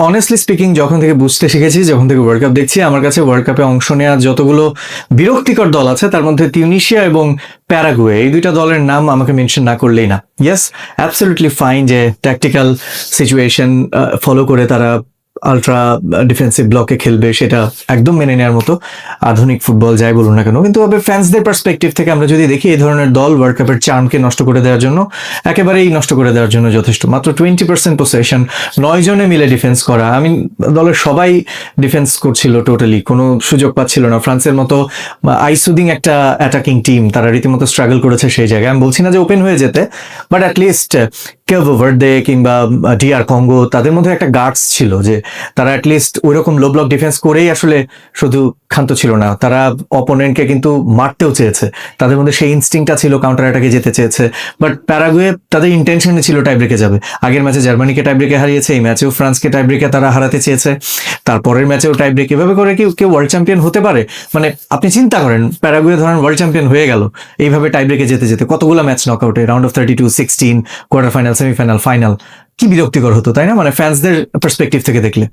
Honestly speaking যখন থেকে বুঝতে শিখেছি, যখন থেকে ওয়ার্ল্ড কাপ দেখছি, আমার কাছে ওয়ার্ল্ড কাপে অংশ নেওয়া যতগুলো বিরক্তিকর দল আছে তার মধ্যে তিউনিশিয়া এবং প্যারাগুয়ে, এই দুইটা দলের নাম আমাকে মেনশন না করলেই না। ইয়েস, অ্যাবসলিউটলি ফাইন যে ট্যাকটিক্যাল সিচুয়েশন ফলো করে তারা আলট্রা ডিফেন্সিভ ব্লকে খেলবে, সেটা একদম মেনে নেওয়ার মতো, আধুনিক ফুটবল যাই বলুন না কেন। কিন্তু তবে ফ্যান্সদের পার্সপেক্টিভ থেকে আমরা যদি দেখি, এই ধরনের দল ওয়ার্ল্ড কাপের চার্মকে নষ্ট করে দেওয়ার জন্য, একেবারেই নষ্ট করে দেওয়ার জন্য যথেষ্ট। মাত্র 20% পসেশন, 9 জনে মিলে ডিফেন্স করা, আমি দলের সবাই ডিফেন্স করছিল, টোটালি কোনো সুযোগ পাচ্ছিল না। ফ্রান্সের মতো আইসুদিং একটা অ্যাটাকিং টিম, তারা রীতিমতো স্ট্রাগল করেছে সেই জায়গায়। আমি বলছি না যে ওপেন হয়ে যেতে, বাট অ্যাটলিস্ট কেভো ভার্দে কিংবা ডিআর কঙ্গো, তাদের মধ্যে একটা গার্ডস ছিল যে তারা অ্যাটলিস্ট ওই রকম লো ব্লক ডিফেন্স করেই আসলে শুধু ক্ষান্ত ছিল না, তারা অপোনেন্টকে কিন্তু মারতেও চেয়েছে, তাদের মধ্যে সেই ইনস্টিংটা ছিল, কাউন্টার অ্যাটাকে যেতে চেয়েছে। বাট প্যারাগুয়ে তাদের ইন্টেনশনে ছিল টাইব্রেকে যাবে। আগের ম্যাচে জার্মানিকে টাইব্রেকে হারিয়েছে, এই ম্যাচেও ফ্রান্সকে টাইব্রেকে তারা হারাতে চেয়েছে, তারপরের ম্যাচেও টাইব্রেক। এভাবে করে কি কেউ ওয়ার্ল্ড চ্যাম্পিয়ন হতে পারে? মানে আপনি চিন্তা করেন, প্যারাগুয়ে ধরেন ওয়ার্ল্ড চ্যাম্পিয়ন হয়ে গেল এইভাবে টাইব্রেকে যেতে যেতে, কতগুলো ম্যাচ নকআউটে, round of 32, 16, quarter final, semifinal, final, কি বিরক্তিকর হতো, তাই না? মানে ফ্যান্সদের পার্সপেক্টিভ থেকে দেখলে।